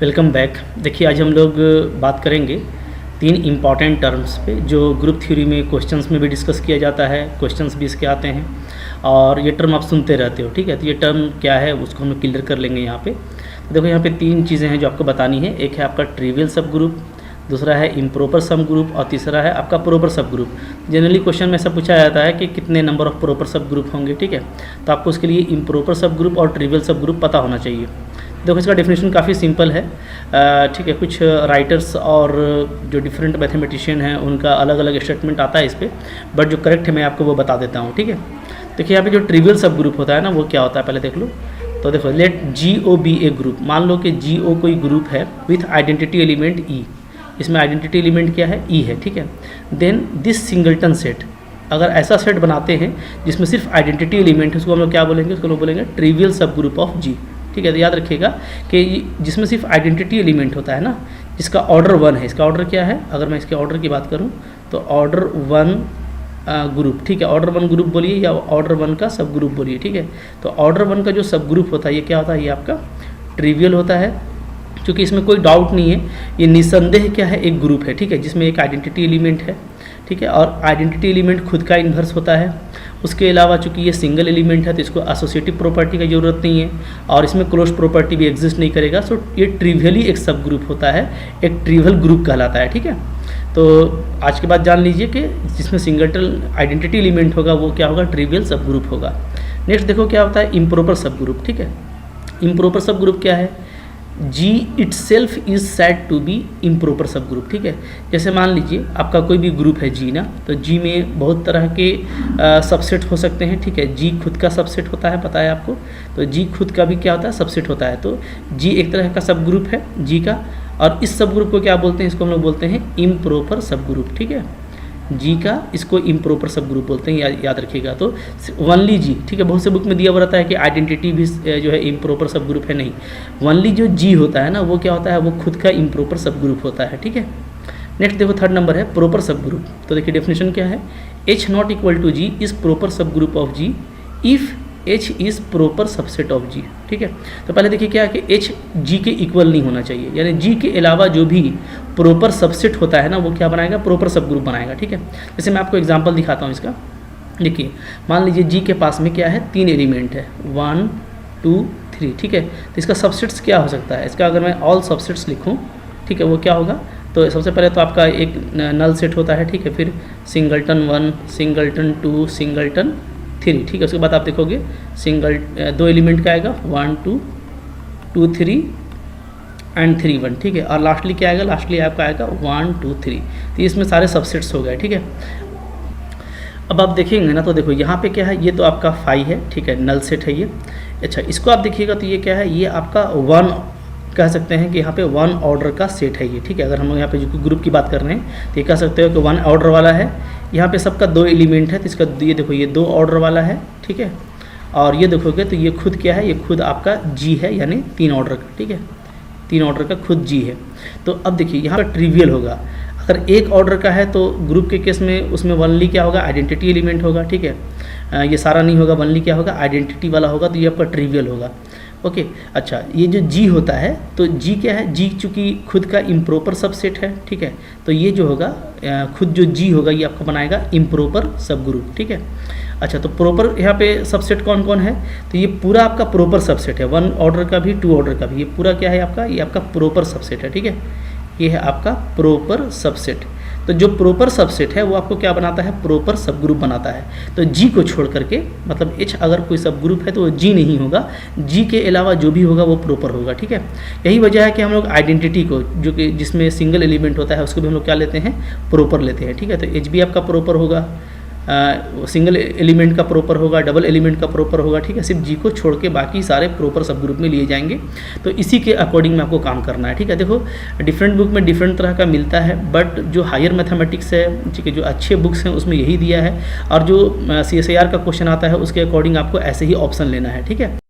Welcome back. देखिए आज हम लोग बात करेंगे 3 इम्पॉर्टेंट टर्म्स पे जो ग्रुप थ्योरी में क्वेश्चंस में भी डिस्कस किया जाता है, क्वेश्चंस भी इसके आते हैं और ये टर्म आप सुनते रहते हो। ठीक है, तो ये टर्म क्या है उसको हम क्लियर कर लेंगे यहाँ पे। तो देखो यहाँ पे 3 चीज़ें हैं जो आपको बतानी है। एक है आपका ट्रिवियल सब ग्रुप, दूसरा है इम्प्रॉपर सब ग्रुप और तीसरा है आपका प्रॉपर सब ग्रुप। जनरली क्वेश्चन में ऐसा पूछा जाता है कि कितने नंबर ऑफ प्रॉपर सब ग्रुप होंगे। ठीक है, तो आपको उसके लिए इम्प्रॉपर सब ग्रुप और ट्रिवियल सब ग्रुप पता होना चाहिए। देखो इसका डेफिनेशन काफ़ी सिंपल है। ठीक है, कुछ राइटर्स और जो डिफरेंट मैथमेटिशियन हैं उनका अलग अलग स्टेटमेंट आता है इस पर, बट जो करेक्ट है मैं आपको वो बता देता हूँ। ठीक है, देखिए यहाँ पे जो ट्रिवियल सब ग्रुप होता है ना वो क्या होता है पहले देख लो। तो देखो लेट GO बी ए ग्रुप। मान लो कि GO कोई ग्रुप है विथ आइडेंटिटी एलिमेंट E। इसमें आइडेंटिटी एलिमेंट क्या है? E है। ठीक है, देन दिस सिंगल्टन सेट, अगर ऐसा सेट बनाते हैं जिसमें सिर्फ आइडेंटिटी एलिमेंट है उसको हम लोग क्या बोलेंगे? उसको लोग बोलेंगे ट्रिवियल सब ग्रुप ऑफ G। ठीक है, तो याद रखिएगा कि जिसमें सिर्फ आइडेंटिटी एलिमेंट होता है ना, जिसका ऑर्डर 1 है। इसका ऑर्डर क्या है? अगर मैं इसके ऑर्डर की बात करूं तो ऑर्डर 1 ग्रुप। ठीक है, ऑर्डर 1 ग्रुप बोलिए या ऑर्डर 1 का सब ग्रुप बोलिए। ठीक है, तो ऑर्डर 1 का जो सब ग्रुप होता है ये क्या होता है? ये आपका ट्रिवियल होता है, क्योंकि इसमें कोई डाउट नहीं है, ये निसंदेह क्या है? एक ग्रुप है। ठीक है, जिसमें एक आइडेंटिटी एलिमेंट है। ठीक है, और आइडेंटिटी एलिमेंट खुद का इन्वर्स होता है। उसके अलावा चूंकि ये सिंगल एलिमेंट है तो इसको एसोसिएटिव प्रॉपर्टी की ज़रूरत नहीं है और इसमें क्लोज प्रॉपर्टी भी एग्जिस्ट नहीं करेगा। सो ये ट्रिवियली एक सब ग्रुप होता है, एक ट्रिवियल ग्रुप कहलाता है। ठीक है, तो आज के बाद जान लीजिए कि जिसमें सिंगल आइडेंटिटी एलिमेंट होगा वो क्या होगा? ट्रिवियल सब ग्रुप होगा। नेक्स्ट देखो क्या होता है? Improper sub group. ठीक है, इम्प्रॉपर सब ग्रुप क्या है? G itself is said to be improper sub group. ठीक है, जैसे मान लीजिए आपका कोई भी ग्रुप है G ना, तो G में बहुत तरह के सबसेट हो सकते हैं। ठीक है, G खुद का सबसेट होता है, पता है आपको। तो G खुद का भी क्या होता है? सबसेट होता है। तो G एक तरह का सब ग्रुप है G का, और इस सब ग्रुप को क्या बोलते हैं? इसको हम लोग बोलते हैं इम्प्रॉपर सब ग्रुप। ठीक है, G का इसको इम्प्रॉपर सब ग्रुप बोलते हैं, याद रखिएगा। तो ओनली G, ठीक है, बहुत से बुक में दिया हुआ रहता है कि आइडेंटिटी भी जो है इम्प्रॉपर सब ग्रुप है। नहीं, ओनली जो G होता है ना वो क्या होता है? वो खुद का इम्प्रॉपर सब ग्रुप होता है। ठीक है, नेक्स्ट देखो थर्ड नंबर है प्रॉपर सब ग्रुप। तो देखिए डेफिनेशन क्या है? H not equal to G is proper subgroup of G if H is proper subset of G। ठीक है, तो पहले देखिए क्या है कि H G के इक्वल नहीं होना चाहिए, यानी G के अलावा जो भी प्रॉपर सबसेट होता है ना वो क्या बनाएगा? प्रॉपर सब ग्रुप बनाएगा। ठीक है, जैसे मैं आपको एग्जांपल दिखाता हूँ इसका। देखिए मान लीजिए G के पास में क्या है? 3 एलिमेंट है, 1 2 3। ठीक है, तो इसका सबसेट्स क्या हो सकता है? इसका अगर मैं ऑल सबसेट्स लिखूँ, ठीक है, वो क्या होगा? तो सबसे पहले तो आपका एक नल सेट होता है। ठीक है, फिर सिंगल्टन 1 सिंगल्टन 2 सिंगल्टन 3। ठीक है, उसके बाद आप देखोगे सिंगल 2 एलिमेंट का आएगा 1 2 2 3 एंड 3 1। ठीक है, और लास्टली क्या आएगा? लास्टली आपका आएगा 1 2 3। तो इसमें सारे सबसेट्स हो गए। ठीक है, अब आप देखेंगे ना तो देखो यहाँ पे क्या है? ये तो आपका 5 है। ठीक है, नल सेट है ये। अच्छा, इसको आप देखिएगा तो ये क्या है? ये आपका 1 कह सकते हैं कि यहाँ पे 1 ऑर्डर का सेट है ये। ठीक है, अगर हम लोग यहाँ पे जो ग्रुप की बात कर रहे हैं तो ये कह सकते हो कि 1 ऑर्डर वाला है। यहाँ पे सबका 2 एलिमेंट है तो इसका ये देखो ये 2 ऑर्डर वाला है। ठीक है, और ये देखोगे तो ये खुद क्या है? ये खुद आपका G है, यानी 3 ऑर्डर का। ठीक है, 3 ऑर्डर का खुद G है। तो अब देखिए यहाँ पर ट्रिवियल होगा। अगर 1 ऑर्डर का है तो ग्रुप के केस में उसमें ओनली क्या होगा? आइडेंटिटी एलिमेंट होगा। ठीक है, ये सारा नहीं होगा, ओनली क्या होगा? आइडेंटिटी वाला होगा, तो ये आपका ट्रिवियल होगा। ओके, अच्छा, ये जो G होता है तो G क्या है? G चूँकि खुद का इम्प्रॉपर सबसेट है। ठीक है, तो ये जो होगा खुद जो G होगा ये आपका बनाएगा इम्प्रॉपर सब ग्रुप। ठीक है, अच्छा, तो प्रॉपर यहाँ पे सबसेट कौन कौन है? तो ये पूरा आपका प्रॉपर सबसेट है, 1 ऑर्डर का भी 2 ऑर्डर का भी। ये पूरा क्या है आपका? ये आपका प्रॉपर सबसेट है। ठीक है, ये है आपका प्रॉपर सबसेट। तो जो प्रॉपर सबसेट है वो आपको क्या बनाता है? प्रॉपर सब ग्रुप बनाता है। तो G को छोड़ करके, मतलब H अगर कोई सब ग्रुप है तो वो G नहीं होगा, G के अलावा जो भी होगा वो प्रॉपर होगा। ठीक है, यही वजह है कि हम लोग आइडेंटिटी को, जो कि जिसमें सिंगल एलिमेंट होता है, उसको भी हम लोग क्या लेते हैं? प्रॉपर लेते हैं। ठीक है, तो H भी आपका प्रॉपर होगा, सिंगल एलिमेंट का प्रॉपर होगा, डबल एलिमेंट का प्रॉपर होगा। ठीक है, सिर्फ G को छोड़ के बाकी सारे प्रॉपर सब ग्रुप में लिए जाएंगे। तो इसी के अकॉर्डिंग में आपको काम करना है। ठीक है, देखो डिफरेंट बुक में डिफरेंट तरह का मिलता है, बट जो हायर मैथमेटिक्स है, ठीक है, जो अच्छे बुक्स हैं उसमें यही दिया है, और जो CSIR का क्वेश्चन आता है उसके अकॉर्डिंग आपको ऐसे ही ऑप्शन लेना है। ठीक है।